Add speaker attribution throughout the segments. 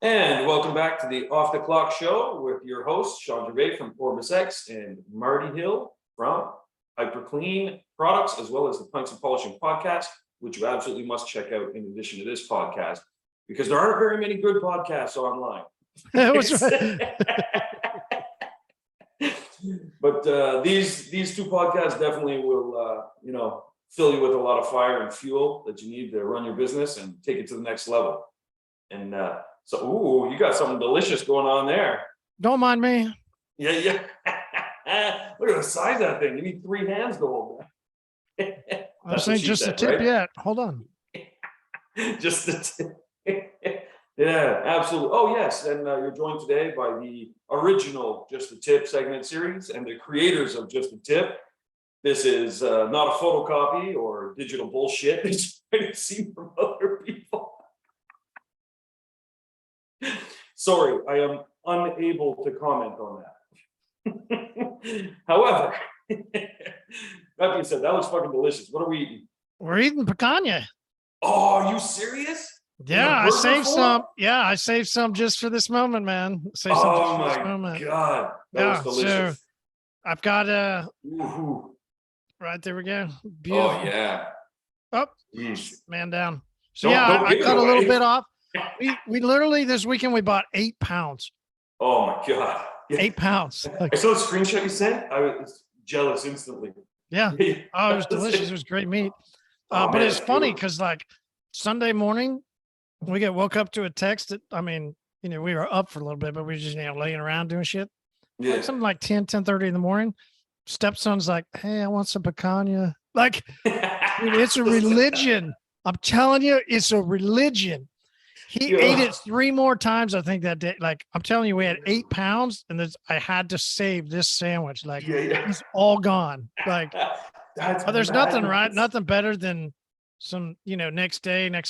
Speaker 1: And welcome back to the Off the Clock Show with your host, Shawn Gervais from OrbisX and Marty Hill from hyperClean Products, as well as the Pints and Polishing podcast, which you absolutely must check out in addition to this podcast, because there aren't very many good podcasts online.
Speaker 2: What's right?
Speaker 1: But these two podcasts definitely will, fill you with a lot of fire and fuel that you need to run your business and take it to the next level. And so, you got something delicious going on there.
Speaker 2: Don't mind me.
Speaker 1: Yeah. Look at the size of that thing. You need 3 hands to hold that.
Speaker 2: This ain't just a tip yet. Hold on.
Speaker 1: Just the tip. Yeah, absolutely. Oh, yes. And you're joined today by the original Just a Tip segment series and the creators of Just a Tip. This is not a photocopy or digital bullshit. It's what I've seen from other people. Sorry, I am unable to comment on that. However, that being said, that looks fucking delicious. What are we eating?
Speaker 2: We're eating picanha.
Speaker 1: Oh, are you serious?
Speaker 2: Yeah, I saved some. Yeah, I saved some just for this moment, man.
Speaker 1: Oh my God. That was delicious.
Speaker 2: So I've got right there we go. Beautiful.
Speaker 1: Oh yeah.
Speaker 2: Oh,
Speaker 1: jeez.
Speaker 2: Man down. So I cut a little bit off. We literally this weekend we bought 8 pounds.
Speaker 1: Oh my God. Yeah.
Speaker 2: 8 pounds.
Speaker 1: I saw the screenshot you sent. I was jealous instantly.
Speaker 2: Yeah. Oh, it was delicious. It was great meat. But it's funny because like Sunday morning, we woke up to a text that, we were up for a little bit, but we were just, laying around doing shit.
Speaker 1: Yeah.
Speaker 2: Like something like 10:30 in the morning. Stepson's like, hey, I want some picanha. Like, dude, it's a religion. I'm telling you, it's a religion. He ate it 3 more times, I think, that day. Like, I'm telling you, we had 8 pounds, and I had to save this sandwich. Like, it's all gone. Like, there's nothing, right? Nothing better than some, next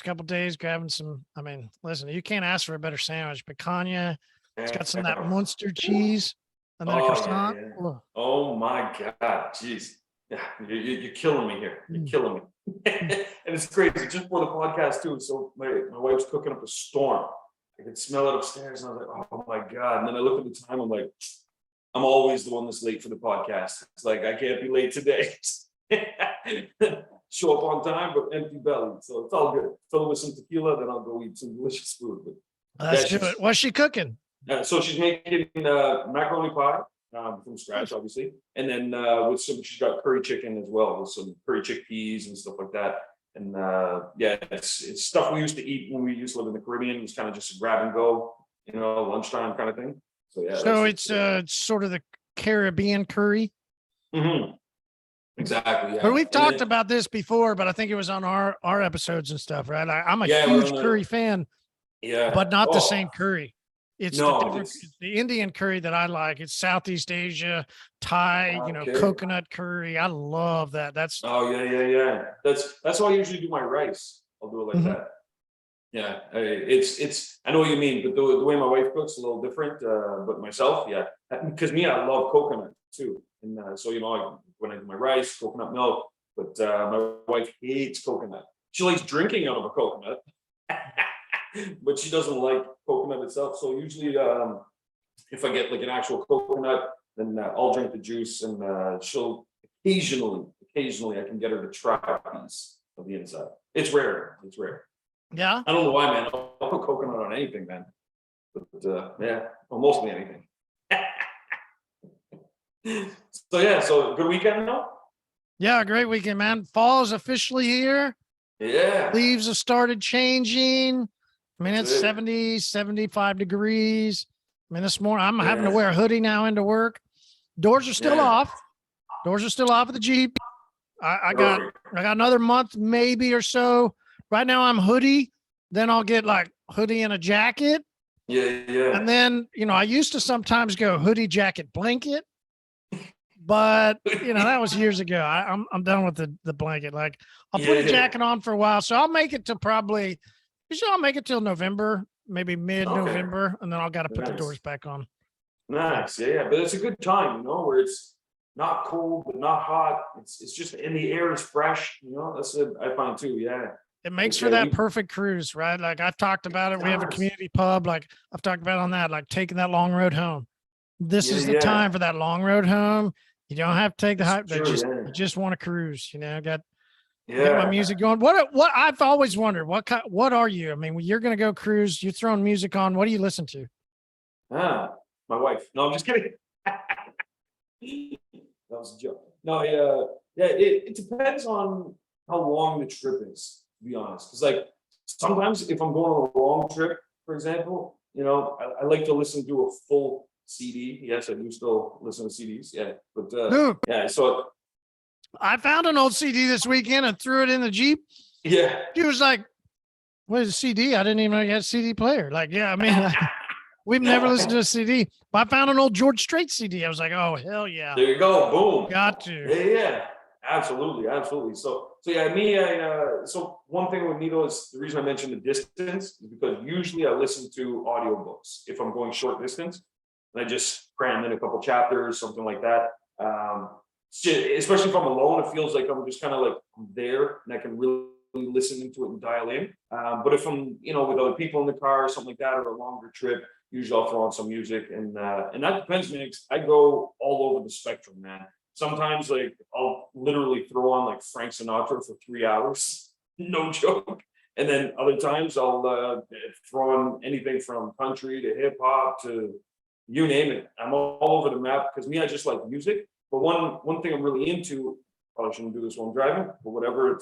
Speaker 2: couple of days, grabbing some. Listen, you can't ask for a better sandwich. Picanha, it's got some of that Munster cheese, and then a croissant.
Speaker 1: Yeah. Oh my God, jeez. Yeah, you're killing me here. You're killing me. And it's crazy. Just for the podcast too. So my wife's cooking up a storm. I could smell it upstairs, and I was like, "Oh my God!" And then I look at the time. I'm like, "I'm always the one that's late for the podcast. It's like I can't be late today. Show up on time, but empty belly. So it's all good. Fill it with some tequila, then I'll go eat some delicious food." But
Speaker 2: let's do it. What's she cooking?
Speaker 1: So she's making macaroni pie. From scratch, obviously, and then with she's got curry chicken as well, with some curry chickpeas and stuff like that. And it's stuff we used to eat when we used to live in the Caribbean. It was kind of just a grab and go, lunchtime kind of thing. So yeah.
Speaker 2: So it's sort of the Caribbean curry.
Speaker 1: Mm-hmm. Exactly. Yeah.
Speaker 2: But we've talked about this before, but I think it was on our episodes and stuff, right? I'm a huge curry fan.
Speaker 1: Yeah.
Speaker 2: But not the same curry. It's the Indian curry that I like. It's Southeast Asia, Thai, coconut curry. I love that. That's
Speaker 1: yeah. That's how I usually do my rice. I'll do it like that. Yeah, it's. I know what you mean, but the way my wife cooks is a little different. But myself, because I love coconut too, and so when I do my rice, coconut milk. But my wife hates coconut. She likes drinking out of a coconut. But she doesn't like coconut itself. So usually if I get like an actual coconut, then I'll drink the juice, and she'll occasionally I can get her to try a piece of the inside. It's rare.
Speaker 2: Yeah.
Speaker 1: I don't know why, man. I'll put coconut on anything, man. But mostly anything. So good weekend now?
Speaker 2: Yeah, great weekend, man. Fall is officially here.
Speaker 1: Yeah.
Speaker 2: Leaves have started changing. It's 70, 75 degrees. This morning I'm having to wear a hoodie now into work. Doors are still off. Doors are still off of the Jeep. I got another month maybe or so. Right now I'm hoodie. Then I'll get like hoodie and a jacket.
Speaker 1: Yeah.
Speaker 2: And then, I used to sometimes go hoodie, jacket, blanket. But, that was years ago. I'm done with the blanket. Like I'll put a jacket on for a while. So I'll make it to I'll make it till November, maybe mid-November, and then I'll got to put the doors back on.
Speaker 1: Nice, yeah. But it's a good time, where it's not cold but not hot. It's just, and the air is fresh. That's it. I find too. Yeah.
Speaker 2: It makes for that perfect cruise, right? Like I've talked about it. We have a community pub. Like I've talked about on that, like taking that long road home. This is the time for that long road home. You don't have to take the hype. You just want to cruise, get my music going. What I've always wondered, what are you? I mean, when you're going to go cruise, you're throwing music on. What do you listen to?
Speaker 1: My wife. No, I'm just kidding. That was a joke. No, it depends on how long the trip is, to be honest. Because like sometimes if I'm going on a long trip, for example, I like to listen to a full CD. Yes, I do still listen to CDs. Yeah, but yeah. So
Speaker 2: I found an old CD this weekend and threw it in the Jeep.
Speaker 1: Yeah,
Speaker 2: she was like, "What is a CD? I didn't even know you had a CD player." Like, yeah, I mean. We've never listened to a CD, but I found an old George Strait CD. I was like, "Oh hell yeah!"
Speaker 1: There you go, boom.
Speaker 2: Got to.
Speaker 1: Yeah, absolutely. So yeah, so one thing with me though is the reason I mentioned the distance is because usually I listen to audiobooks if I'm going short distance, and I just cram in a couple chapters, something like that. Especially if I'm alone, it feels like I'm just kind of like I'm there and I can really listen into it and dial in. But if I'm with other people in the car or something like that, or a longer trip. Usually I'll throw on some music and that depends, man. I go all over the spectrum, man. Sometimes like I'll literally throw on like Frank Sinatra for 3 hours, no joke. And then other times I'll throw on anything from country to hip hop to you name it. I'm all over the map because I just like music. But one thing I'm really into, probably shouldn't do this while I'm driving, but whatever, I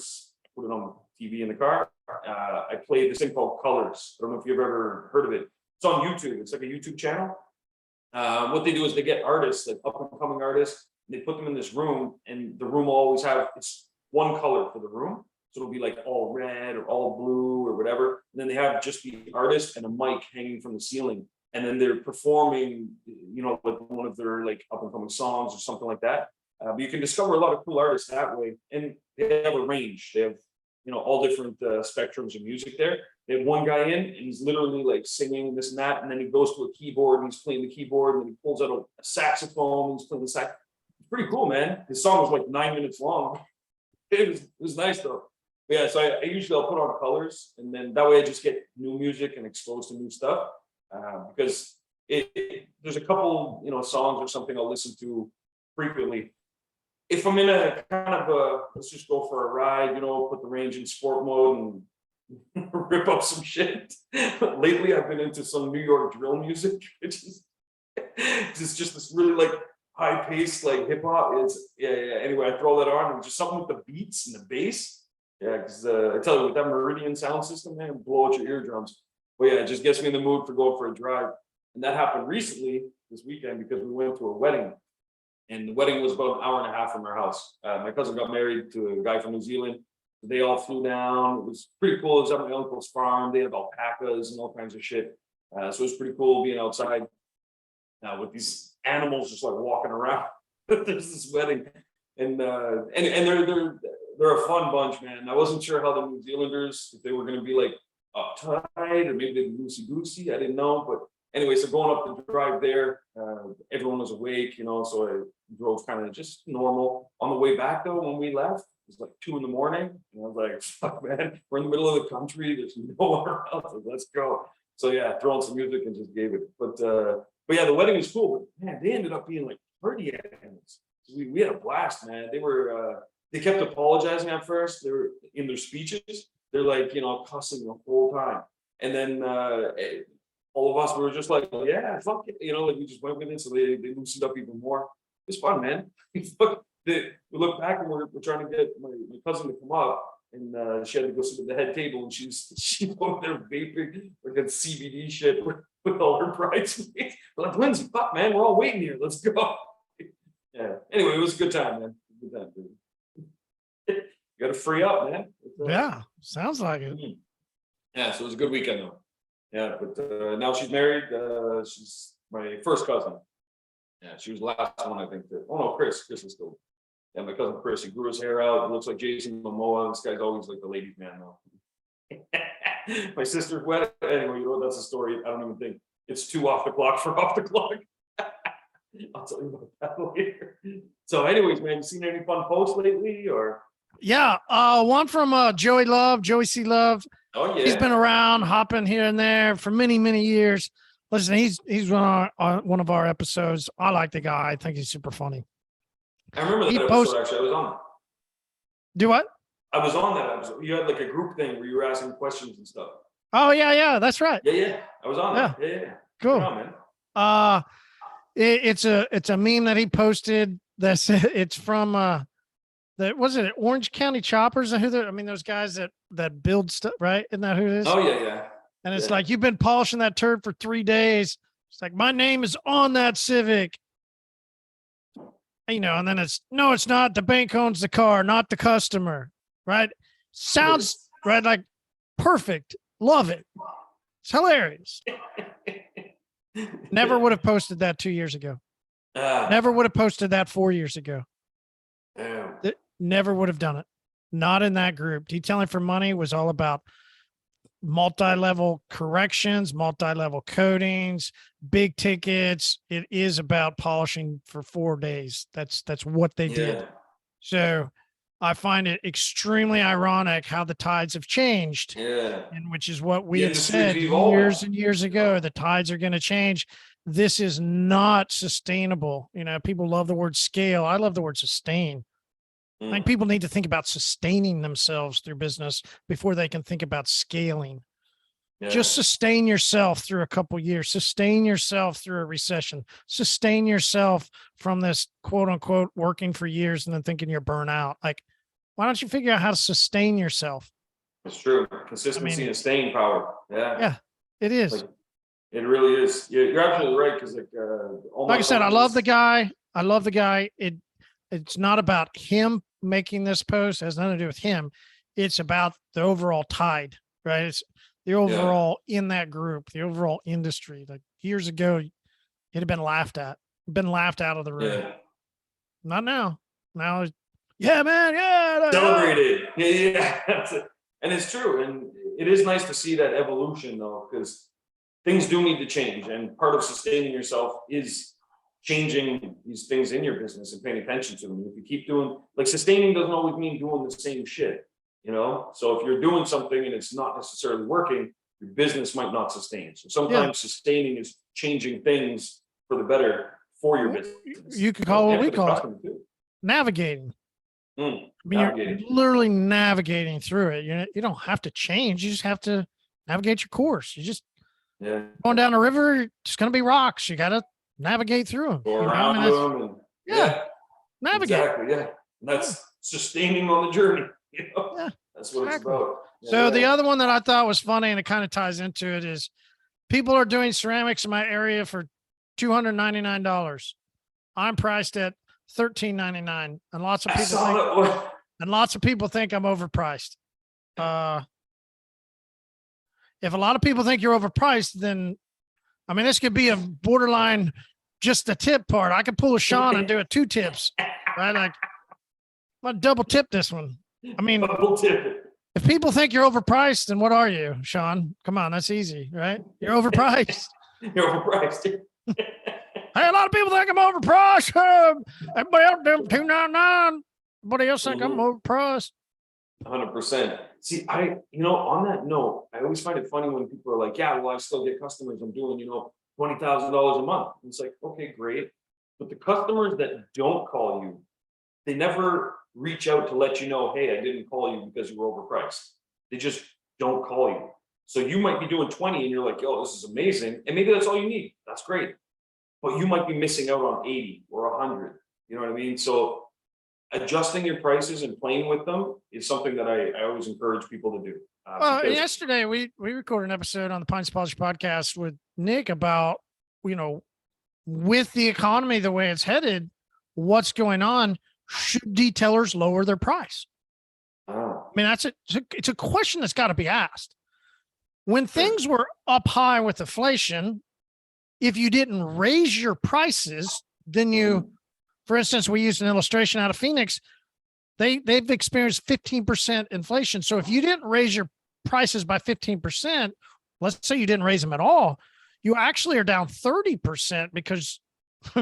Speaker 1: put it on TV in the car. I play this thing called Colors. I don't know if you've ever heard of it. It's on YouTube. It's like a YouTube channel. What they do is they get artists, like up and coming artists, and they put them in this room, and the room will always have it's one color for the room. So it'll be like all red or all blue or whatever. And then they have just the artist and a mic hanging from the ceiling. And then they're performing, with one of their like up and coming songs or something like that. But you can discover a lot of cool artists that way. And they have a range. They have, all different spectrums of music there. They have one guy in and he's literally like singing this and that. And then he goes to a keyboard and he's playing the keyboard and then he pulls out a saxophone and he's playing the sax. It's pretty cool, man. His song was like 9 minutes long. It was nice though. But yeah, so I usually I'll put on Colors and then that way I just get new music and exposed to new stuff. Because there's a couple, songs or something I'll listen to frequently. If I'm in a kind of let's just go for a ride, put the range in sport mode and rip up some shit. Lately, I've been into some New York drill music, which is it's just this really like high paced like hip hop. Anyway, I throw that on and just something with the beats and the bass. Yeah, because I tell you, with that Meridian sound system, man, blow out your eardrums. But yeah, it just gets me in the mood for going for a drive. And that happened recently this weekend because we went to a wedding. And the wedding was about an hour and a half from our house. My cousin got married to a guy from New Zealand. They all flew down. It was pretty cool. It was at my uncle's farm. They had alpacas and all kinds of shit. So it was pretty cool being outside with these animals just like walking around. There's this wedding, and they're a fun bunch, man. I wasn't sure how the New Zealanders, if they were going to be like uptight or maybe they'd be loosey goosey. I didn't know, but anyway, so going up the drive there, everyone was awake, so I drove kind of just normal. On the way back though, when we left, it was like 2 a.m. and I was like, fuck man, we're in the middle of the country, there's nowhere else, let's go. So yeah, throwing some music and just gave it. But yeah, the wedding was cool, but man, they ended up being like party animals. We had a blast, man. They kept apologizing at first. They were in their speeches, they're like, cussing the whole time. And then all of us, we were just like, yeah, fuck it. Like we just went with it. So they loosened up even more. It's fun, man. We look back and we're trying to get my cousin to come up, and she had to go sit at the head table, and she's over there vaping like that CBD shit with all her bridesmaids. We're like, Lindsay, fuck, man, we're all waiting here. Let's go. Yeah. Anyway, it was a good time, man. Good time, dude. You got to free up, man.
Speaker 2: Yeah, sounds like it.
Speaker 1: Yeah, so it was a good weekend though. Yeah, but now she's married. She's my first cousin. Yeah, she was the last one, I think. Oh no, Chris is still. Yeah, my cousin Chris. He grew his hair out. It looks like Jason Momoa. This guy's always like the ladies' man though. My sister's wedding. Anyway, that's a story. I don't even think it's too off the clock for off the clock. I'll tell you about that later. So, anyways, man, you seen any fun posts lately, or?
Speaker 2: Yeah. One from Joey C. Love.
Speaker 1: Oh yeah.
Speaker 2: He's been around, hopping here and there for many, many years. Listen, he's one of our episodes. I like the guy. I think he's super funny.
Speaker 1: I remember that
Speaker 2: He
Speaker 1: episode actually. I was on.
Speaker 2: Do what?
Speaker 1: I was on that episode. You had like a group thing where you were asking questions and stuff.
Speaker 2: Oh yeah, that's right.
Speaker 1: Yeah. I was on that. Yeah.
Speaker 2: Cool.
Speaker 1: Right on, man.
Speaker 2: It's a meme that he posted. It's from was it Orange County Choppers? Those guys that build stuff, right? Isn't that who it is?
Speaker 1: Oh yeah.
Speaker 2: And it's like, you've been polishing that turd for 3 days. It's like, my name is on that Civic. And then it's not. The bank owns the car, not the customer. Right? Sounds right, like perfect. Love it. It's hilarious. Never would have posted that 2 years ago. Never would have posted that 4 years ago. Never would have done it. Not in that group. Detailing for Money was all about multi-level corrections, multi-level coatings, big tickets. It is about polishing for 4 days. That's what they did. So I find it extremely ironic how the tides have changed. And which is what we had said years and years ago. The tides are going to change. This is not sustainable. People love the word scale. I love the word sustain. I think people need to think about sustaining themselves through business before they can think about scaling. Just sustain yourself through a couple years, sustain yourself through a recession, sustain yourself from this quote unquote working for years and then thinking you're burnt out. Like, why don't you figure out how to sustain yourself?
Speaker 1: It's true. Consistency and staying power. Yeah,
Speaker 2: it is.
Speaker 1: Like, it really is. You're absolutely right. Because
Speaker 2: like I said, I love the guy. It's not about him making this post. It has nothing to do with him. It's about the overall tide, right? It's the overall in that group, the overall industry. Like years ago, it had been laughed at, of the room. Not now. Now, yeah, man, yeah.
Speaker 1: Celebrated. Yeah. And it's true. And it is nice to see that evolution though, because things do need to change. And part of sustaining yourself is changing these things in your business and paying attention to them. If you keep doing, like, sustaining doesn't always mean doing the same shit, So if you're doing something and it's not necessarily working, your business might not sustain. So sometimes sustaining is changing things for the better for your business.
Speaker 2: You can call what we call it navigating. You're literally navigating through it. You don't have to change. You just have to navigate your course. You just going down a river, it's going to be rocks. You got to navigate through them.
Speaker 1: Go around them
Speaker 2: navigate.
Speaker 1: Exactly. Yeah. And that's sustaining on the journey. That's what it's about.
Speaker 2: So the other one that I thought was funny, and it kind of ties into it, is people are doing ceramics in my area for $299. I'm priced at $13.99, and lots of people think I'm overpriced. If a lot of people think you're overpriced, then this could be a borderline just a tip part. I could pull a Shawn and do it 2 tips, right? Like, I'm gonna double tip this one.
Speaker 1: Double tip.
Speaker 2: If people think you're overpriced, then what are you, Shawn? Come on, that's easy, right? You're overpriced.
Speaker 1: You're overpriced.
Speaker 2: Hey, a lot of people think I'm overpriced. Everybody else doing $299. Everybody else think I'm overpriced.
Speaker 1: 100%. See, on that note, I always find it funny when people are like, yeah, well, I still get customers. I'm doing, $20,000 a month. And it's like, okay, great. But the customers that don't call you, they never reach out to let you know, hey, I didn't call you because you were overpriced. They just don't call you. So you might be doing 20 and you're like, yo, this is amazing. And maybe that's all you need. That's great. But you might be missing out on 80 or 100. You know what I mean? So adjusting your prices and playing with them is something that I always encourage people to do.
Speaker 2: Yesterday we recorded an episode on the Pines Polish podcast with Nick about, with the economy the way it's headed, what's going on. Should detailers lower their price? It's a question that's got to be asked. When things were up high with inflation, if you didn't raise your prices, then for instance, we used an illustration out of Phoenix. They've experienced 15% inflation. So if you didn't raise your prices by 15%, let's say you didn't raise them at all, you actually are down 30% because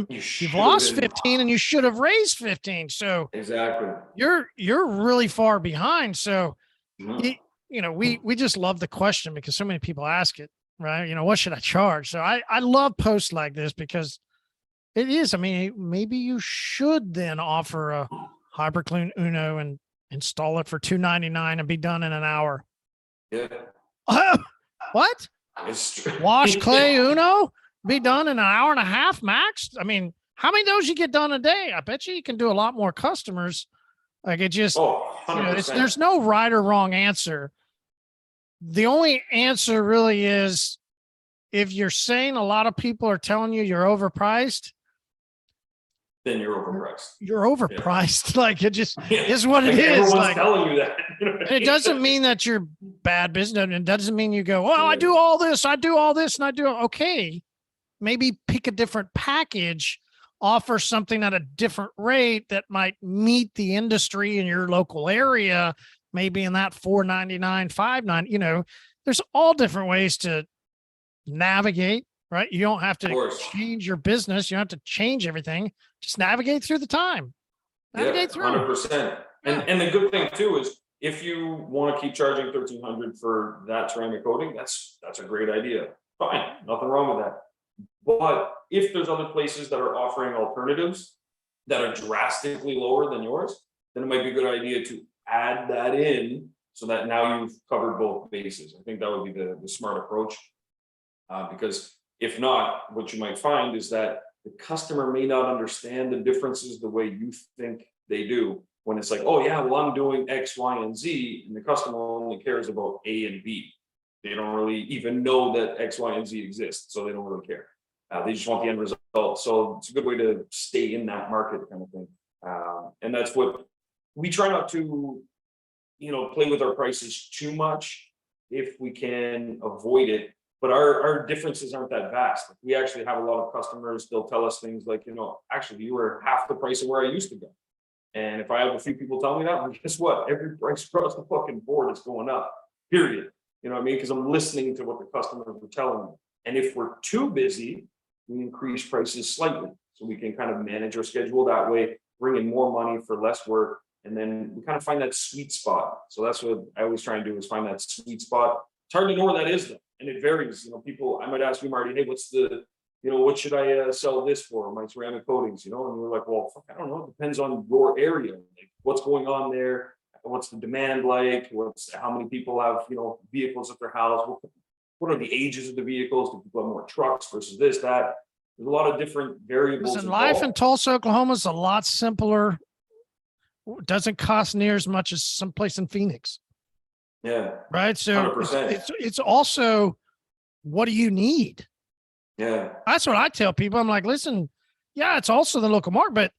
Speaker 2: You've lost 15 and you should have raised 15. So
Speaker 1: exactly.
Speaker 2: You're really far behind. So, we just love the question because so many people ask it, right? What should I charge? So I love posts like this because it is. I mean, maybe you should then offer a hyperClean Uno and install it for $2.99 and be done in an hour.
Speaker 1: Yeah.
Speaker 2: What? Wash clay Uno, be done in an hour and a half max. I mean, how many of those you get done a day? I bet you can do a lot more customers. Like it just, there's no right or wrong answer. The only answer really is if you're saying a lot of people are telling you you're overpriced,
Speaker 1: then you're overpriced.
Speaker 2: You're overpriced. Yeah. Like it just is what it is.
Speaker 1: Everyone's telling you that.
Speaker 2: It doesn't mean that you're bad business. It doesn't mean you go, well, I do all this, and I do. Okay. Maybe pick a different package, offer something at a different rate that might meet the industry in your local area, maybe in that $4.99, $5.99. There's all different ways to navigate, right? You don't have to change your business. You don't have to change everything. Just navigate through the time. Navigate through.
Speaker 1: 100%. And the good thing too is if you want to keep charging $1,300 for that ceramic coating, that's a great idea. Fine, nothing wrong with that. But if there's other places that are offering alternatives that are drastically lower than yours, then it might be a good idea to add that in so that now you've covered both bases. I think that would be the smart approach. Because if not, what you might find is that the customer may not understand the differences the way you think they do. When it's like, oh yeah, well, I'm doing X, Y, and Z, and the customer only cares about A and B. They don't really even know that X, Y, and Z exist, so they don't really care. They just want the end result. So it's a good way to stay in that market kind of thing. And that's what we try not to, play with our prices too much if we can avoid it. But our differences aren't that vast. We actually have a lot of customers, they'll tell us things like, actually you were half the price of where I used to go. And if I have a few people tell me that, well, guess what? Every price across the fucking board is going up, period. You know what I mean? Because I'm listening to what the customers are telling me. And if we're too busy, we increase prices slightly. So we can kind of manage our schedule that way, bring in more money for less work. And then we kind of find that sweet spot. So that's what I always try and do is find that sweet spot. It's hard to know where that is though. And it varies, people, I might ask you, Marty, hey, what's the, what should I sell this for? My ceramic coatings, and we're like, well, I don't know. It depends on your area. Like what's going on there. What's the demand like? How many people have, vehicles at their house? What are the ages of the vehicles? Do people have more trucks versus this, that? There's a lot of different variables.
Speaker 2: Listen, life in Tulsa, Oklahoma is a lot simpler. It doesn't cost near as much as someplace in Phoenix.
Speaker 1: Yeah.
Speaker 2: Right. So it's also, what do you need?
Speaker 1: Yeah.
Speaker 2: That's what I tell people. I'm like, listen, yeah, it's also the local market, but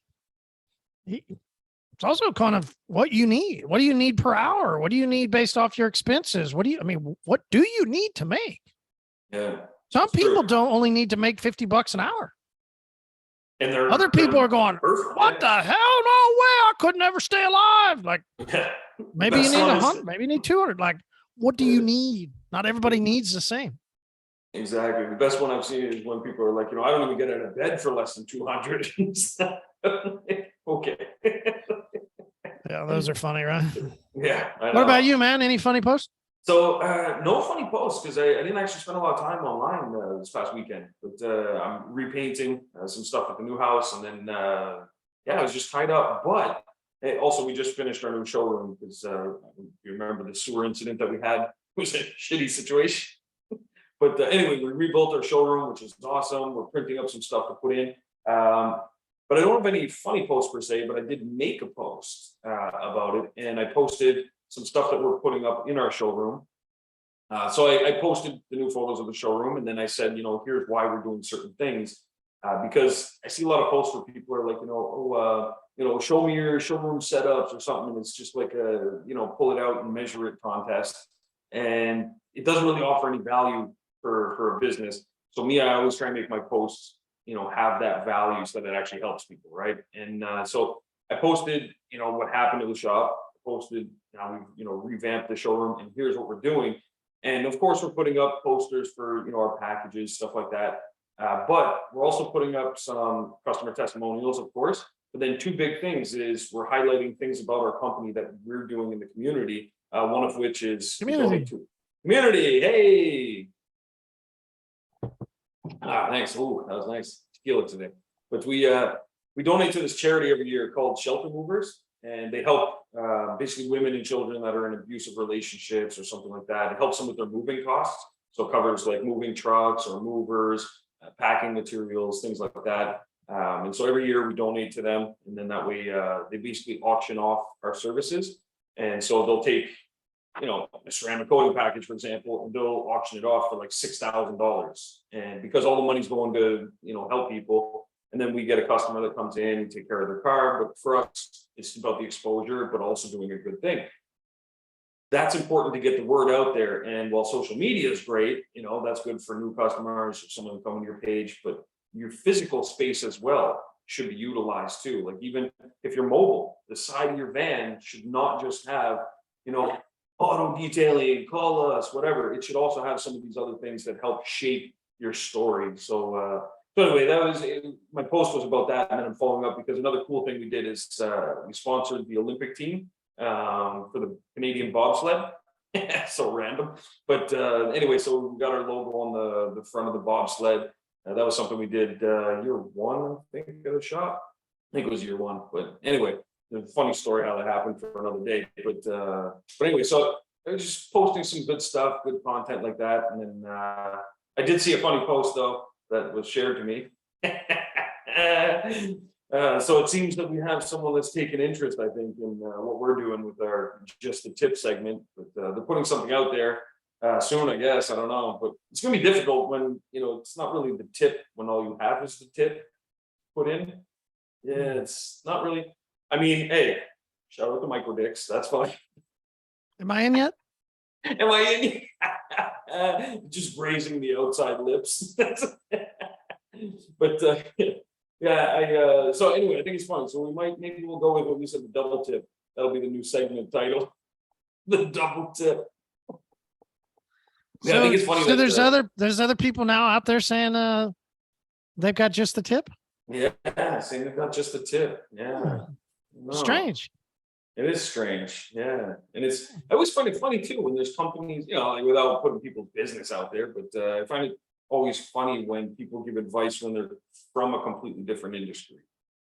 Speaker 2: it's also kind of what you need. What do you need per hour? What do you need based off your expenses? What do you need to make?
Speaker 1: Yeah.
Speaker 2: Some people don't only need to make $50 an hour.
Speaker 1: And
Speaker 2: other people are going, what the hell? No way. I could never stay alive. Like maybe you need 100, maybe you need 200. Like, what do you need? Not everybody needs the same.
Speaker 1: Exactly. The best one I've seen is when people are like, I don't even get out of bed for less than 200. Okay.
Speaker 2: Yeah, those are funny, right?
Speaker 1: Yeah.
Speaker 2: What about you, man? Any funny posts?
Speaker 1: So no funny posts because I didn't actually spend a lot of time online this past weekend. But I'm repainting some stuff at the new house, and then I was just tied up. But also, we just finished our new showroom because you remember the sewer incident that we had. It was a shitty situation. But anyway, we rebuilt our showroom, which is awesome. We're printing up some stuff to put in. But I don't have any funny posts per se, but I did make a post about it. And I posted some stuff that we're putting up in our showroom. So I posted the new photos of the showroom. And then I said, here's why we're doing certain things. Because I see a lot of posts where people are like, show me your showroom setups or something. And it's just like a, pull it out and measure it contest. And it doesn't really offer any value for a business. So I always try and make my posts, have that value so that it actually helps people, right? And so I posted, what happened to the shop. I posted, we've revamped the showroom, and here's what we're doing. And of course, we're putting up posters for our packages, stuff like that. But we're also putting up some customer testimonials, of course. But then two big things is we're highlighting things about our company that we're doing in the community. One of which is community. Hey. Thanks. Oh, that was nice. Tequila today. But we donate to this charity every year called Shelter Movers, and they help basically women and children that are in abusive relationships or something like that. It helps them with their moving costs. So it covers like moving trucks or movers, packing materials, things like that. And so every year we donate to them, and then that way they basically auction off our services. And so they'll take, a ceramic coating package, for example, and they'll auction it off for like $6,000. And because all the money's going to, help people, and then we get a customer that comes in and take care of their car. But for us, it's about the exposure, but also doing a good thing. That's important to get the word out there. And while social media is great, that's good for new customers or someone coming to your page, but your physical space as well should be utilized too. Like even if you're mobile, the side of your van should not just have, auto detailing, call us, whatever. It should also have some of these other things that help shape your story. So anyway, that was my post was about that, and then I'm following up because another cool thing we did is we sponsored the Olympic team for the Canadian bobsled. So random, but anyway, so we got our logo on the front of the bobsled. That was something we did year one, I think, at a shop. I think it was year one, but anyway. The funny story how that happened for another day, but anyway, so I was just posting some good stuff, good content like that, and then I did see a funny post though that was shared to me. So it seems that we have someone that's taken interest, I think, in what we're doing with our Just the Tip segment. But they're putting something out there soon, I guess. I don't know, but it's going to be difficult when it's not really the tip when all you have is the tip put in. Yeah, it's not really. I mean, hey, shout out to micro dicks. That's fine.
Speaker 2: Am I in yet?
Speaker 1: Am I in? Just grazing the outside lips. But yeah, so anyway, I think it's fun. So maybe we'll go with what we said, the double tip. That'll be the new segment title, the double tip. Yeah, I think it's funny.
Speaker 2: So there's other people now out there saying they've got just the tip.
Speaker 1: Yeah, saying they've got just the tip. Yeah. No.
Speaker 2: Strange.
Speaker 1: It is strange, yeah, and I always find it funny too when there's companies, like without putting people's business out there, but I find it always funny when people give advice when they're from a completely different industry.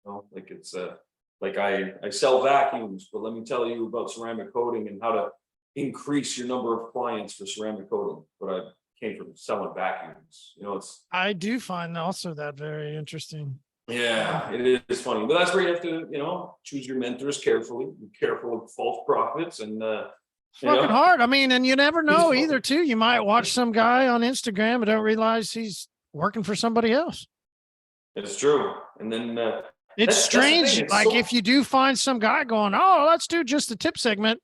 Speaker 1: Like it's like I sell vacuums, but let me tell you about ceramic coating and how to increase your number of clients for ceramic coating. But I came from selling vacuums.
Speaker 2: I do find also that very interesting.
Speaker 1: Yeah, it is funny, but that's where you have to, choose your mentors carefully. Be careful of false prophets, and
Speaker 2: it's fucking hard. I mean, and you never know either. Too, you might watch some guy on Instagram and don't realize he's working for somebody else.
Speaker 1: It's true, and then
Speaker 2: it's strange. Like if you do find some guy going, "Oh, let's do just the tip segment,"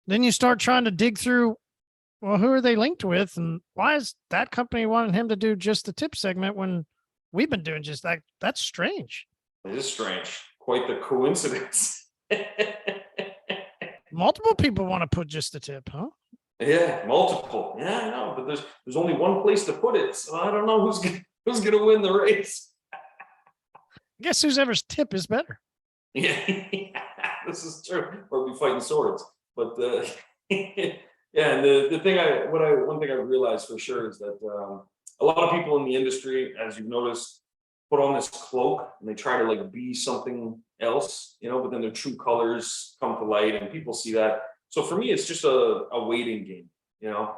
Speaker 2: then you start trying to dig through. Well, who are they linked with, and why is that company wanting him to do just the tip segment when we've been doing just that? That's strange.
Speaker 1: It is strange. Quite the coincidence.
Speaker 2: Multiple people want to put just the tip, huh?
Speaker 1: Yeah, multiple. Yeah, I know, but there's only one place to put it, so I don't know who's gonna win the race.
Speaker 2: Guess whoever's tip is better.
Speaker 1: Yeah, this is true. Or be fighting swords, but yeah, and the thing one thing I realized for sure is that a lot of people in the industry, as you've noticed, put on this cloak and they try to like be something else, but then their true colors come to light and people see that. So for me, it's just a waiting game,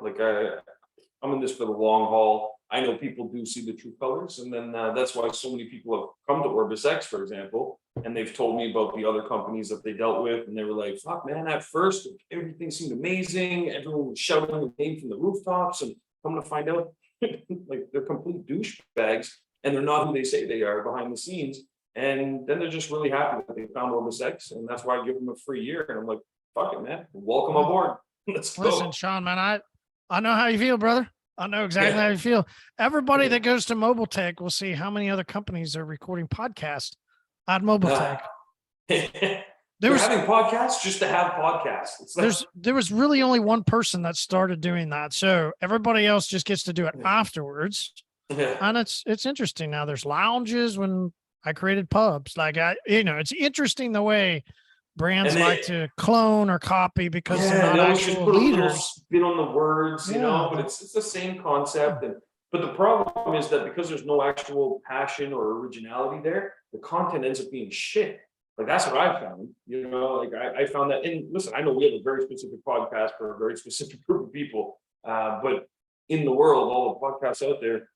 Speaker 1: like I'm in this for the long haul. I know people do see the true colors, and then that's why so many people have come to OrbisX, for example, and they've told me about the other companies that they dealt with, and they were like, fuck man, at first everything seemed amazing, everyone was shouting the name from the rooftops, and I'm gonna find out like they're complete douchebags, and they're not who they say they are behind the scenes. And then they're just really happy that they found OrbisX, and that's why I give them a free year. And I'm like, fuck it, man, welcome aboard. Let's go.
Speaker 2: Listen, Shawn, man, I know how you feel, brother. I know exactly how you feel. Everybody that goes to Mobile Tech will see how many other companies are recording podcasts on Mobile Tech.
Speaker 1: They're having podcasts just to have podcasts.
Speaker 2: There was really only one person that started doing that. So everybody else just gets to do it afterwards.
Speaker 1: Yeah.
Speaker 2: And it's interesting. Now there's lounges when I created pubs. Like it's interesting the way brands
Speaker 1: And
Speaker 2: like
Speaker 1: they,
Speaker 2: to clone or copy because they're
Speaker 1: yeah,
Speaker 2: not
Speaker 1: they always just
Speaker 2: actual
Speaker 1: put a little
Speaker 2: leaders.
Speaker 1: spin on the words,
Speaker 2: Yeah.
Speaker 1: but it's the same concept. And but the problem is that because there's no actual passion or originality there, the content ends up being shit. Like that's what I found, like I found that. And listen, I know we have a very specific podcast for a very specific group of people, but in the world, all the podcasts out there,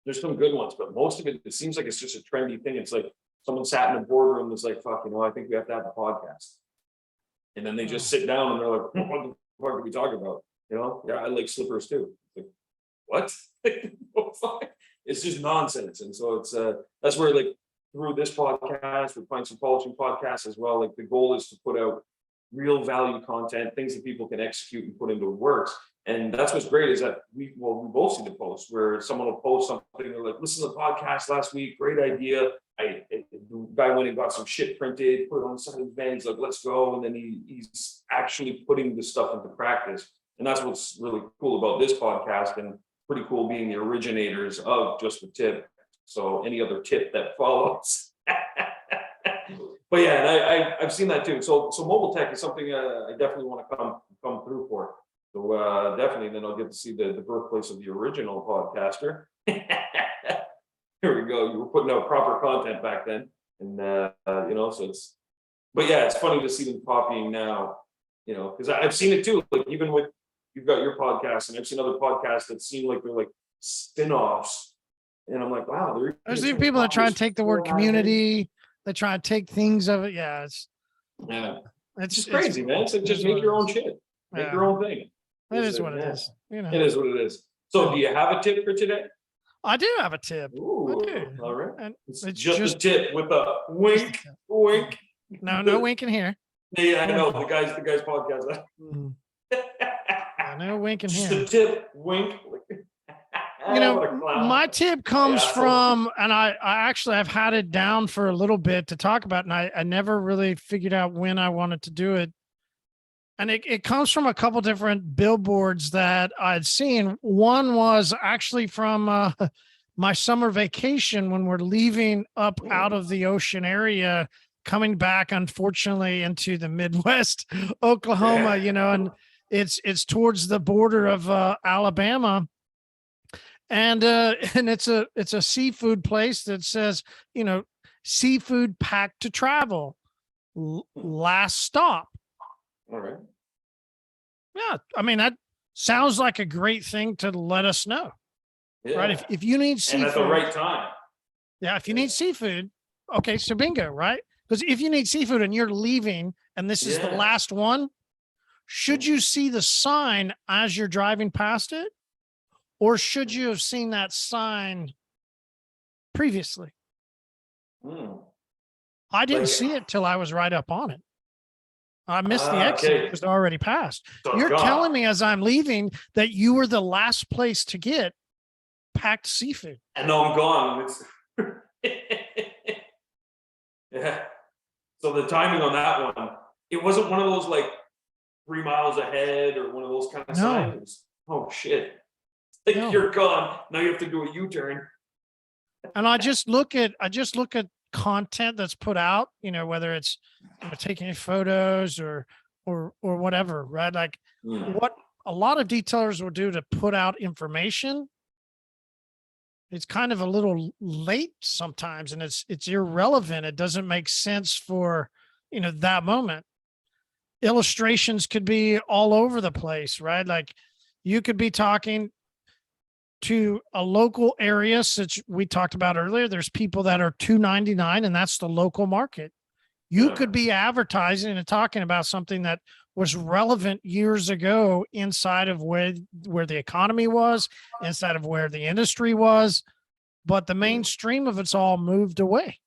Speaker 1: there's some good ones, but most of it seems like it's just a trendy thing. It's like someone sat in a boardroom and was like, fuck, I think we have to have a podcast. And then they just sit down and they're like, what the fuck are we talking about? Yeah, I like slippers too. Like, what? It's just nonsense. And so it's that's where like through this podcast, we find some publishing podcasts as well. Like the goal is to put out real value content, things that people can execute and put into works. And that's what's great is that we both see the post where someone will post something, they're like, listen to the podcast last week, great idea. The guy went and got some shit printed, put it on the side of his van, he's like, let's go. And then he's actually putting this stuff into practice. And that's what's really cool about this podcast, and pretty cool being the originators of Just the Tip. So any other tip that follows. But yeah, and I've seen that too. So mobile tech is something I definitely want to come through for. So definitely, then I'll get to see the birthplace of the original podcaster. Here we go. You were putting out proper content back then, and so it's. But yeah, it's funny to see them copying now. Because I've seen it too. Like even with you've got your podcast, and I've seen other podcasts that seem like they're like spin-offs, and I'm like, wow.
Speaker 2: There's even people that try and take the word community. They try and take things of it. Yeah, it's
Speaker 1: just crazy, man. It's like just make your own shit, make your own thing.
Speaker 2: It is what it is.
Speaker 1: It is what it is. So, do you have a tip for today?
Speaker 2: I do have a tip.
Speaker 1: Ooh,
Speaker 2: I do.
Speaker 1: All right.
Speaker 2: And
Speaker 1: it's just a tip with a wink, wink.
Speaker 2: No winking here.
Speaker 1: Yeah, I know the guys podcast.
Speaker 2: No winking
Speaker 1: just
Speaker 2: here.
Speaker 1: Just a tip, wink.
Speaker 2: My tip comes from, and I've had it down for a little bit to talk about, and I never really figured out when I wanted to do it. And it comes from a couple different billboards that I'd seen. One was actually from my summer vacation when we're leaving up out of the ocean area, coming back, unfortunately, into the Midwest, Oklahoma, and it's towards the border of Alabama. And it's a seafood place that says, seafood packed to travel, last stop.
Speaker 1: All right.
Speaker 2: Yeah, I mean that sounds like a great thing to let us know, right? If you need seafood,
Speaker 1: and at the right time.
Speaker 2: Yeah, if you need seafood, okay, so bingo, right? Because if you need seafood and you're leaving, and this is the last one, should you see the sign as you're driving past it, or should you have seen that sign previously? I didn't see it till I was right up on it. I missed the exit. It was already passed. So you're telling me as I'm leaving that you were the last place to get packed seafood.
Speaker 1: And now I'm gone. Yeah. So the timing on that one, it wasn't one of those like 3 miles ahead or one of those kind of signs. Oh shit. You're gone. Now you have to do a U-turn.
Speaker 2: And I just look at content that's put out, whether it's taking photos or whatever, right? Like what a lot of detailers will do to put out information, it's kind of a little late sometimes, and it's irrelevant. It doesn't make sense for that moment. Illustrations could be all over the place, right? Like you could be talking to a local area, such we talked about earlier. There's people that are $2.99, and that's the local market. You could be advertising and talking about something that was relevant years ago inside of where the economy was, inside of where the industry was, but the mainstream of it's all moved away.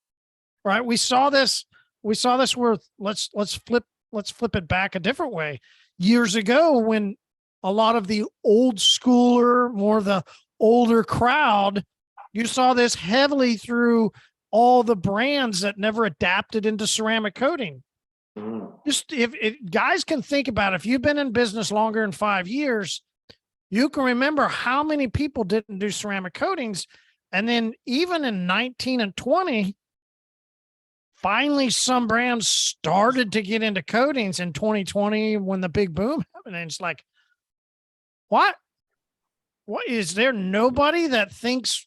Speaker 2: Right? We saw this where let's flip it back a different way. Years ago, when a lot of the old schooler, more the older crowd, you saw this heavily through all the brands that never adapted into ceramic coating. Just if guys can think about it, if you've been in business longer than 5 years, You can remember how many people didn't do ceramic coatings. And then even in 19 and 20, finally some brands started to get into coatings in 2020 when the big boom happened. And it's like, what is there nobody that thinks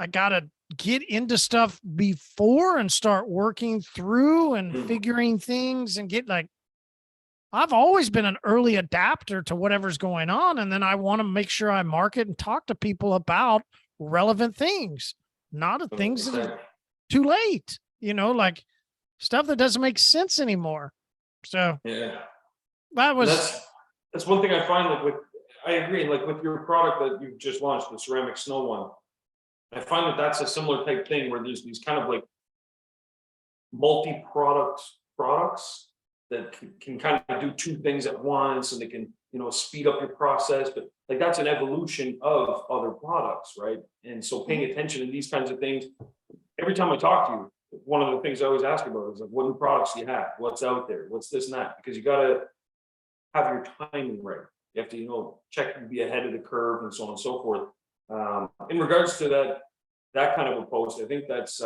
Speaker 2: I got to get into stuff before and start working through and figuring things and get like, I've always been an early adapter to whatever's going on. And then I want to make sure I market and talk to people about relevant things, not the things that are too late, like stuff that doesn't make sense anymore. So
Speaker 1: yeah,
Speaker 2: that was,
Speaker 1: that's one thing I find, like I agree, like with your product that you've just launched, the ceramic snow one, I find that that's a similar type thing where there's these kind of like products that can kind of do two things at once, and they can, speed up your process, but like that's an evolution of other products, right? And so paying attention to these kinds of things, every time I talk to you, one of the things I always ask about is like, what new products do you have? What's out there? What's this and that? Because you got to have your timing right. You have to, check and be ahead of the curve and so on and so forth. In regards to that kind of a post, I think that's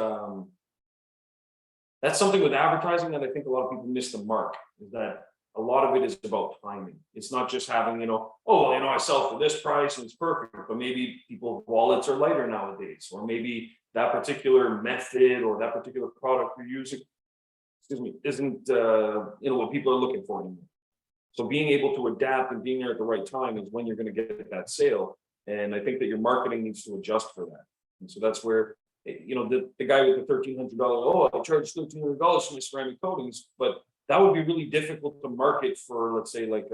Speaker 1: something with advertising that I think a lot of people miss the mark, is that a lot of it is about timing. It's not just having, I sell for this price and it's perfect, but maybe people's wallets are lighter nowadays, or maybe that particular method or that particular product you're using, isn't what people are looking for anymore. So being able to adapt and being there at the right time is when you're going to get that sale. And I think that your marketing needs to adjust for that. And so that's where, the guy with the $1,300, I charge $1,300 for my ceramic coatings, but that would be really difficult to market for, let's say, like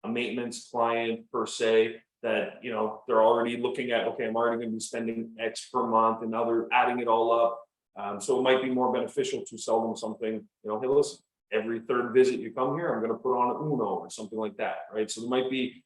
Speaker 1: a maintenance client per se, that, they're already looking at, okay, I'm already going to be spending X per month, and now they're adding it all up. So it might be more beneficial to sell them something, hey, listen, every third visit you come here, I'm going to put on an Uno or something like that, right? So there might be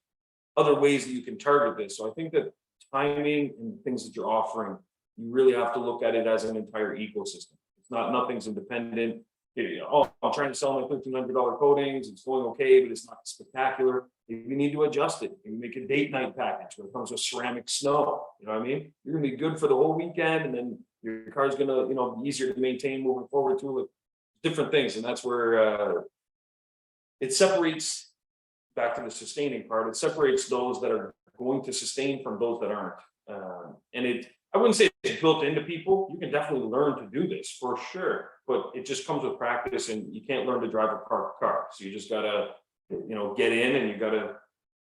Speaker 1: other ways that you can target this. So I think that timing and things that you're offering, you really have to look at it as an entire ecosystem. It's not, nothing's independent. I'm trying to sell my $1,500 coatings, it's going okay, but it's not spectacular. You need to adjust it. You make a date night package when it comes with ceramic snow. You know what I mean? You're gonna be good for the whole weekend, and then your car's gonna, be easier to maintain moving forward too, with different things. And that's where it separates, back to the sustaining part, it separates those that are going to sustain from those that aren't. And I wouldn't say it's built into people. You can definitely learn to do this for sure, but it just comes with practice, and you can't learn to drive a parked car. So you just gotta, get in, and you gotta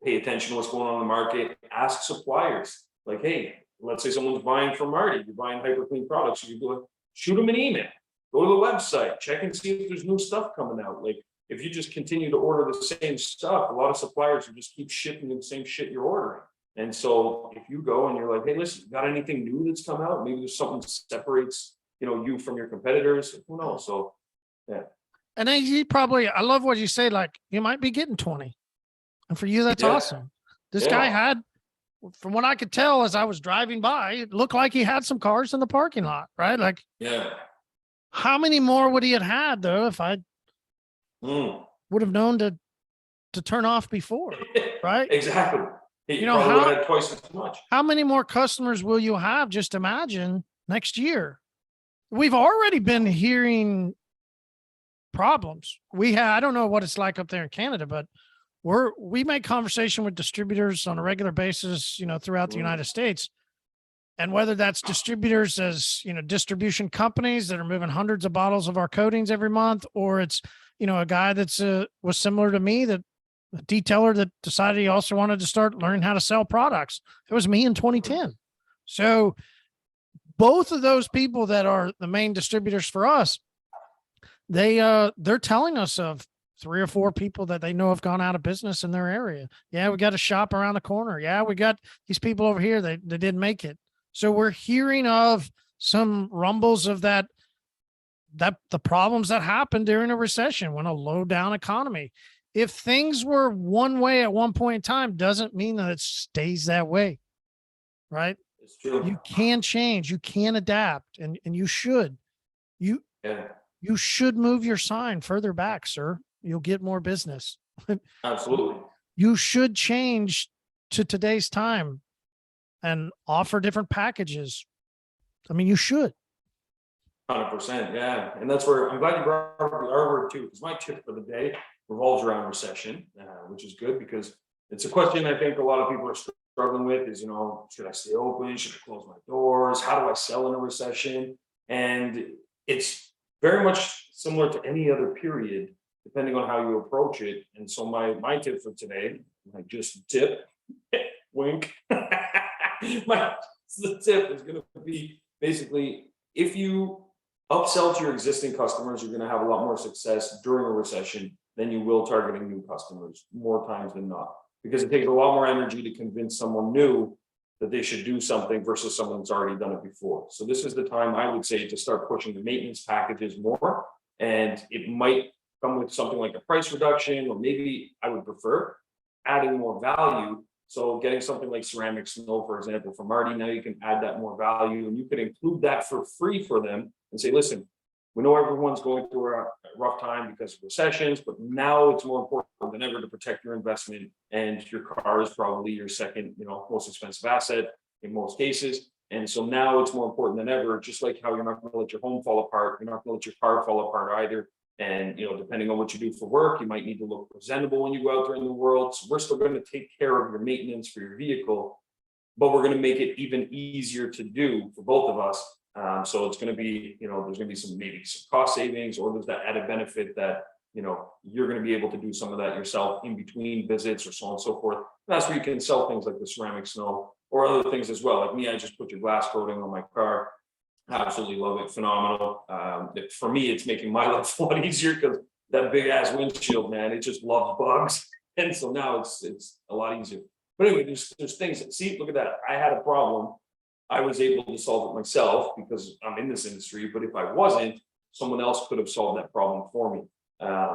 Speaker 1: pay attention to what's going on in the market. Ask suppliers, like, hey, let's say someone's buying from Marty, you're buying hyperclean products, you go shoot them an email, go to the website, check and see if there's new stuff coming out. Like, if you just continue to order the same stuff, a lot of suppliers will just keep shipping the same shit you're ordering. And so if you go and you're like, hey, listen, got anything new that's come out? Maybe there's something that separates, you from your competitors. Who knows? So, yeah.
Speaker 2: and then I love what you say, like you might be getting 20. And for you, that's awesome. This guy had, from what I could tell as I was driving by, it looked like he had some cars in the parking lot, right? Like, how many more would he have had though, if I would have known to turn off before, right?
Speaker 1: Exactly. Probably had twice as much.
Speaker 2: How many more customers will you have? Just imagine next year. We've already been hearing problems. I don't know what it's like up there in Canada, but we make conversation with distributors on a regular basis, throughout the United States. And whether that's distributors as, distribution companies that are moving hundreds of bottles of our coatings every month, or it's, a guy that's was similar to me, that a detailer that decided he also wanted to start learning how to sell products. It was me in 2010. So both of those people that are the main distributors for us, they're telling us of 3 or 4 people that they know have gone out of business in their area. Yeah, we got a shop around the corner. Yeah, we got these people over here. They didn't make it. So we're hearing of some rumbles of that the problems that happened during a recession, when a low down economy. If things were one way at one point in time, doesn't mean that it stays that way, right?
Speaker 1: It's true.
Speaker 2: You can change, you can adapt, and you should. You should move your sign further back, sir. You'll get more business.
Speaker 1: Absolutely.
Speaker 2: you should change to today's time and offer different packages. I mean, you should.
Speaker 1: 100%, yeah. And that's where I'm glad you brought up the R word too, because my tip for the day revolves around recession, which is good because it's a question I think a lot of people are struggling with is, should I stay open? Should I close my doors? How do I sell in a recession? And it's very much similar to any other period, depending on how you approach it. And so my tip for today, just tip, wink. The tip is going to be basically, if you upsell to your existing customers, you're going to have a lot more success during a recession than you will targeting new customers more times than not, because it takes a lot more energy to convince someone new that they should do something versus someone that's already done it before. So this is the time I would say to start pushing the maintenance packages more, and it might come with something like a price reduction, or maybe I would prefer adding more value. So getting something like ceramic snow, for example, from Marty, now you can add that more value, and you could include that for free for them and say, listen, we know everyone's going through a rough time because of recessions, but now it's more important than ever to protect your investment, and your car is probably your second, most expensive asset in most cases. And so now it's more important than ever, just like how you're not going to let your home fall apart, you're not going to let your car fall apart either. And, depending on what you do for work, you might need to look presentable when you go out there in the world. So we're still going to take care of your maintenance for your vehicle, but we're going to make it even easier to do for both of us. So it's going to be, there's going to be maybe some cost savings, or there's that added benefit that, you're going to be able to do some of that yourself in between visits or so on and so forth. And that's where you can sell things like the ceramic snow or other things as well. Like me, I just put your glass coating on my car. Absolutely love it. Phenomenal. For me, it's making my life a lot easier because that big ass windshield, man, it just loves bugs. And so now it's a lot easier. But anyway, there's things that, see, look at that. I had a problem. I was able to solve it myself because I'm in this industry. But if I wasn't, someone else could have solved that problem for me.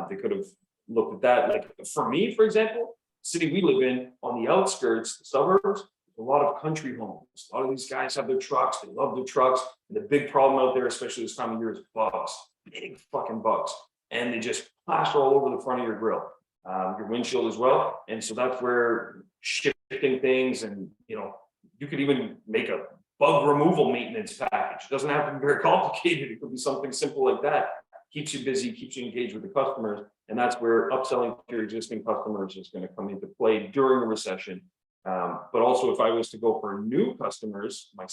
Speaker 1: They could have looked at that. Like for me, for example, the city we live in, on the outskirts, the suburbs, a lot of country homes. A lot of these guys have their trucks. They love their trucks. And the big problem out there, especially this time of year, is bugs. Big fucking bugs. And they just plaster all over the front of your grill, your windshield as well. And so that's where shifting things, and you could even make a bug removal maintenance package. It doesn't have to be very complicated. It could be something simple like that. Keeps you busy, keeps you engaged with the customers. And that's where upselling to your existing customers is going to come into play during a recession. But also, if I was to go for new customers, my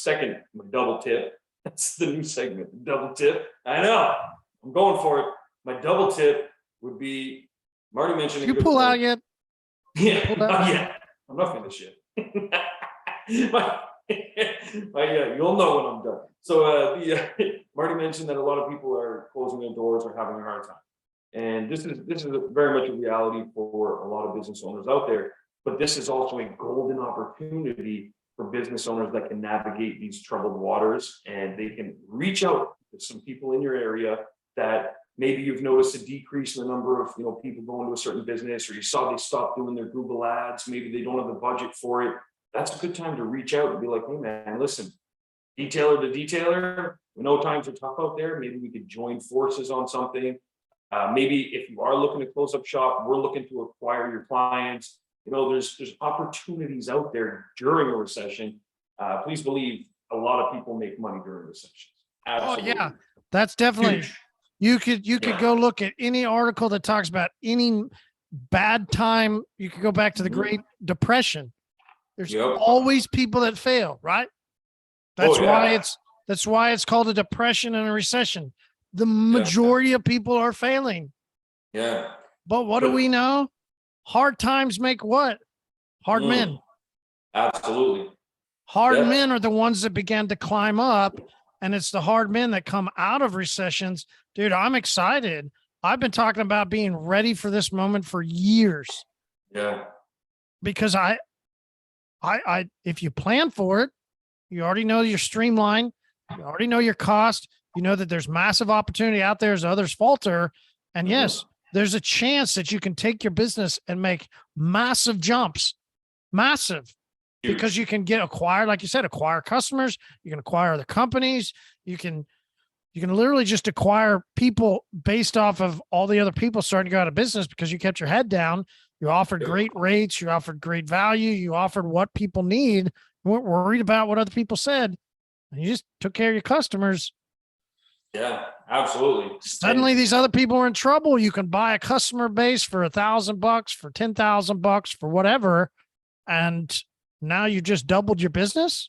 Speaker 1: double tip, that's the new segment, double tip. I know, I'm going for it. My double tip would be, Marty mentioned.
Speaker 2: You pull out yet?
Speaker 1: Yeah, yeah. I'm not finished yet. You'll know when I'm done. So Marty mentioned that a lot of people are closing their doors or having a hard time. And this is very much a reality for a lot of business owners out there. But this is also a golden opportunity for business owners that can navigate these troubled waters, and they can reach out to some people in your area that maybe you've noticed a decrease in the number of people going to a certain business, or you saw they stopped doing their Google ads. Maybe they don't have the budget for it. That's a good time to reach out and be like, hey man, listen, detailer to detailer, we know times are tough out there. Maybe we could join forces on something. Maybe if you are looking to close up shop, we're looking to acquire your clients. There's opportunities out there during a recession. Please believe a lot of people make money during recessions. Absolutely.
Speaker 2: Oh yeah, that's definitely
Speaker 1: Huge.
Speaker 2: You could go look at any article that talks about any bad time. You could go back to the Great Depression. There's always people that fail, right? That's why it's called a depression and a recession. The majority of people are failing.
Speaker 1: Yeah.
Speaker 2: But what do we know? Hard times make what? Hard men.
Speaker 1: Absolutely.
Speaker 2: Hard men are the ones that began to climb up, and it's the hard men that come out of recessions. Dude, I'm excited. I've been talking about being ready for this moment for years.
Speaker 1: Yeah.
Speaker 2: Because I if you plan for it, you already know your streamline, you already know your cost, you know that there's massive opportunity out there as others falter. And yes, there's a chance that you can take your business and make massive jumps, massive, because you can get acquired, like you said, acquire customers, you can acquire other companies, you can literally just acquire people based off of all the other people starting to go out of business because you kept your head down. You offered great rates. You offered great value. You offered what people need. You weren't worried about what other people said. And you just took care of your customers.
Speaker 1: Yeah, absolutely.
Speaker 2: Suddenly these other people are in trouble. You can buy a customer base for $1,000, for $10,000, for whatever. And now you just doubled your business,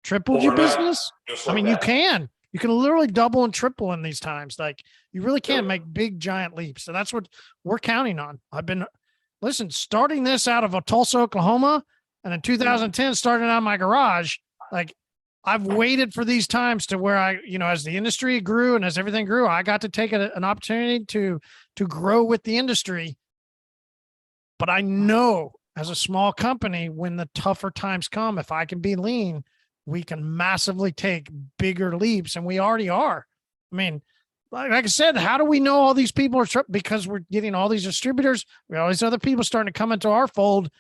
Speaker 2: tripled your
Speaker 1: Overnight,
Speaker 2: business.
Speaker 1: just
Speaker 2: I
Speaker 1: like
Speaker 2: mean,
Speaker 1: that.
Speaker 2: you can literally double and triple in these times. Like you really can't make big, giant leaps. So that's what we're counting on. Listen, starting this out of Tulsa, Oklahoma, and in 2010, starting out of my garage, like I've waited for these times to where as the industry grew and as everything grew, I got to take an opportunity to grow with the industry. But I know as a small company, when the tougher times come, if I can be lean, we can massively take bigger leaps, and we already are. I mean, like I said, how do we know all these people are because we're getting all these distributors, we got all these other people starting to come into our fold.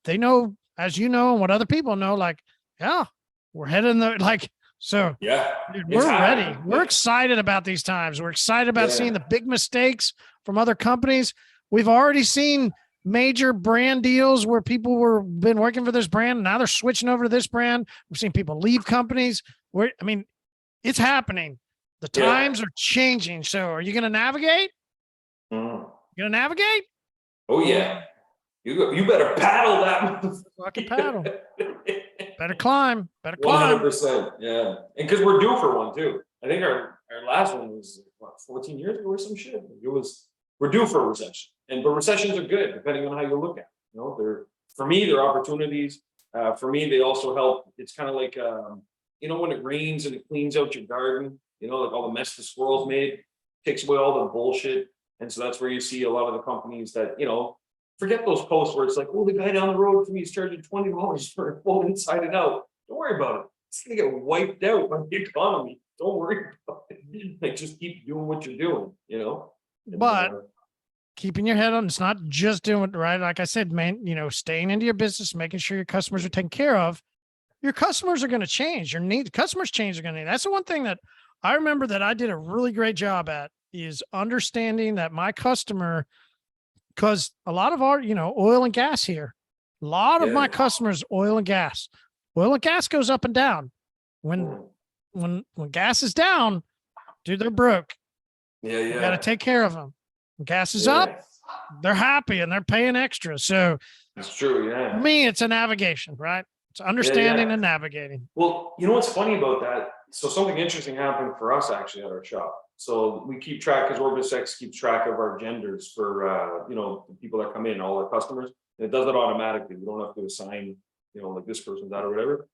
Speaker 2: They know, as you know, and what other people know, like, yeah, we're heading so
Speaker 1: Yeah,
Speaker 2: dude, we're ready. We're excited about these times. We're excited about seeing the big mistakes from other companies. We've already seen major brand deals where people been working for this brand. And now they're switching over to this brand. We've seen people leave companies. It's happening. The times are changing. So are you going to navigate? You going to navigate?
Speaker 1: Oh yeah. You better paddle that.
Speaker 2: Fucking paddle. Better climb. Better climb.
Speaker 1: 100%. Yeah. And because we're due for one too. I think our last one was 14 years ago or some shit. We're due for a recession. But recessions are good depending on how you look at it. For me, they're opportunities. For me, they also help. It's kind of like when it rains and it cleans out your garden, like all the mess the squirrels made, takes away all the bullshit. And so that's where you see a lot of the companies that, forget those posts where it's like, oh, the guy down the road from me is charging $20 for a full inside and out. Don't worry about it. It's gonna get wiped out by the economy. Don't worry about it. Like just keep doing what you're doing,
Speaker 2: But keeping your head on, it's not just doing it right. Like I said, man, staying into your business, making sure your customers are taken care of. Your customers are going to change. Customers change are going to need. That's the one thing that I remember that I did a really great job at is understanding that my customer, because a lot of our, oil and gas here, a lot of my customers, oil and gas goes up and down. When gas is down, dude, they're broke. You got to take care of them. When gas is up, they're happy and they're paying extra. So
Speaker 1: it's true. Yeah.
Speaker 2: For me, it's a navigation, right? It's understanding and navigating.
Speaker 1: Well, you know what's funny about that? So something interesting happened for us actually at our shop. So we keep track, because OrbisX keeps track of our genders for the people that come in, all our customers. And it does it automatically. We don't have to assign, like this person's that or whatever.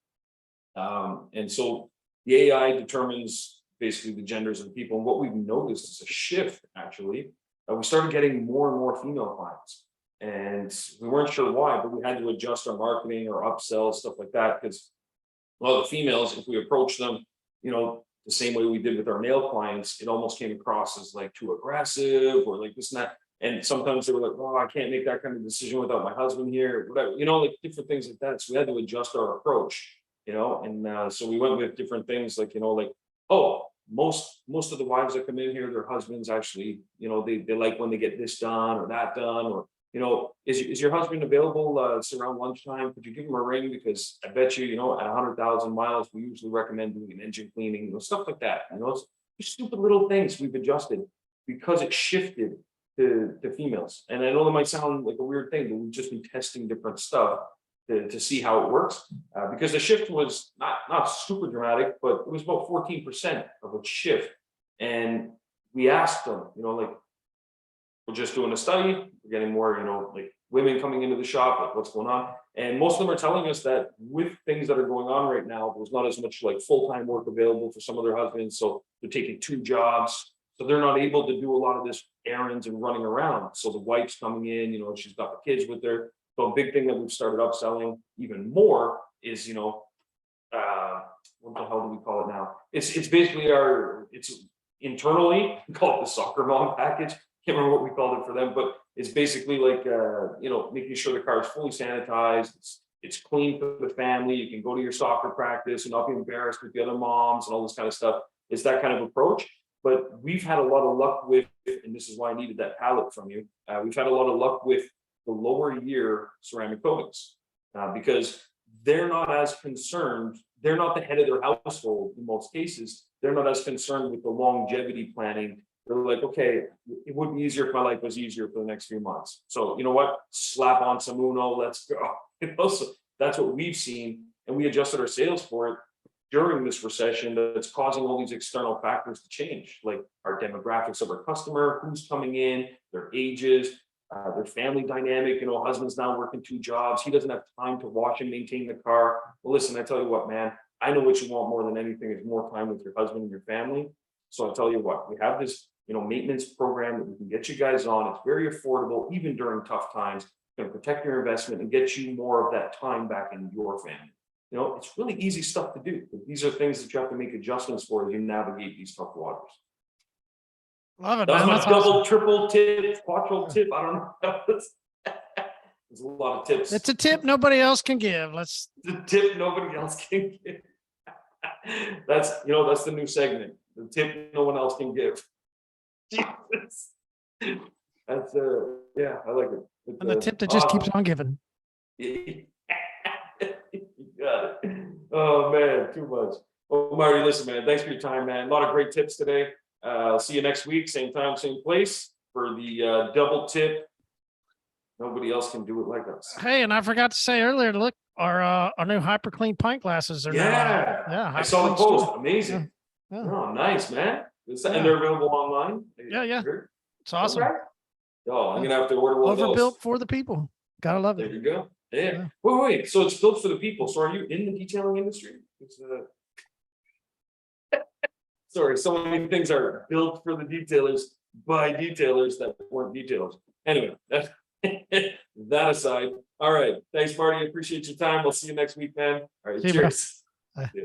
Speaker 1: And so the AI determines basically the genders of the people. And what we've noticed is a shift actually. We started getting more and more female clients. And we weren't sure why, but we had to adjust our marketing or upsell, stuff like that. Because the females, if we approach them, the same way we did with our male clients, it almost came across as like too aggressive or like this and that. And sometimes they were like, oh, I can't make that kind of decision without my husband here, whatever, like different things like that. So we had to adjust our approach, and so we went with different things like, oh, most of the wives that come in here, their husbands actually, they like when they get this done or that done, or, is your husband available? It's around lunchtime. Could you give him a ring? Because I bet you, at 100,000 miles, we usually recommend doing an engine cleaning, stuff like that. It's just stupid little things we've adjusted because it shifted to females. And I know that might sound like a weird thing, but we've just been testing different stuff to see how it works. Because the shift was not super dramatic, but it was about 14% of a shift. And we asked them, we're just doing a study. We're getting more, like women coming into the shop, like what's going on. And most of them are telling us that with things that are going on right now, there's not as much like full-time work available for some of their husbands. So they're taking 2 jobs. So they're not able to do a lot of this errands and running around. So the wife's coming in, she's got the kids with her. So a big thing that we've started upselling even more is, what the hell do we call it now? It's basically it's internally, we call it the soccer mom package. Can't remember what we called it for them, but it's basically like, making sure the car is fully sanitized. It's clean for the family. You can go to your soccer practice and not be embarrassed with the other moms and all this kind of stuff. It's that kind of approach. But we've had a lot of luck with, and this is why I needed that palette from you. We've had a lot of luck with the lower year ceramic coatings, because they're not as concerned. They're not the head of their household in most cases. They're not as concerned with the longevity planning. They're like, okay, it would be easier if my life was easier for the next few months. So you know what? Slap on some Uno, let's go. So that's what we've seen, and we adjusted our sales for it during this recession that's causing all these external factors to change, like our demographics of our customer, who's coming in, their ages, their family dynamic. You know, husband's now working 2 jobs. He doesn't have time to wash and maintain the car. Well, listen, I tell you what, man, I know what you want more than anything is more time with your husband and your family. So I'll tell you what, we have this, you know, maintenance program that we can get you guys on. It's very affordable, even during tough times. It's going to protect your investment and get you more of that time back in your family. You know, it's really easy stuff to do, but these are things that you have to make adjustments for as you navigate these tough waters.
Speaker 2: Love it,
Speaker 1: That's
Speaker 2: man.
Speaker 1: my
Speaker 2: That's
Speaker 1: double,
Speaker 2: awesome.
Speaker 1: triple tip, quadruple tip. I don't know. There's a lot of tips.
Speaker 2: It's a tip nobody else can give. Let's.
Speaker 1: The tip nobody else can give. That's, you know, that's the new segment. The tip no one else can give. Jesus. That's yeah, I like it. It's,
Speaker 2: And the tip that just keeps on giving.
Speaker 1: You got it. Oh man, too much. Well, Marty, listen, man, thanks for your time, man. A lot of great tips today. I'll see you next week, same time, same place, for the double tip. Nobody else can do it like us.
Speaker 2: Hey, and I forgot to say earlier, look, our new hyperclean pint glasses are
Speaker 1: Yeah,
Speaker 2: now, yeah.
Speaker 1: I saw the
Speaker 2: HyperClean
Speaker 1: post.
Speaker 2: store.
Speaker 1: Amazing.
Speaker 2: Yeah.
Speaker 1: Oh, nice, man. And
Speaker 2: Yeah.
Speaker 1: they're available online.
Speaker 2: Yeah. It's awesome.
Speaker 1: Okay. Oh, I'm gonna have to order one of those.
Speaker 2: Overbuilt for the people. Gotta love
Speaker 1: There
Speaker 2: it.
Speaker 1: you go. Yeah.
Speaker 2: Yeah.
Speaker 1: Wait. So it's built for the people. So are you in the detailing industry? It's, sorry, so many things are built for the detailers by detailers that weren't detailers. Anyway, that aside. All right. Thanks, Marty. I appreciate your time. We'll see you next week, man. All right.
Speaker 2: See you, bro.
Speaker 1: Cheers.
Speaker 2: Bye.
Speaker 1: Yeah.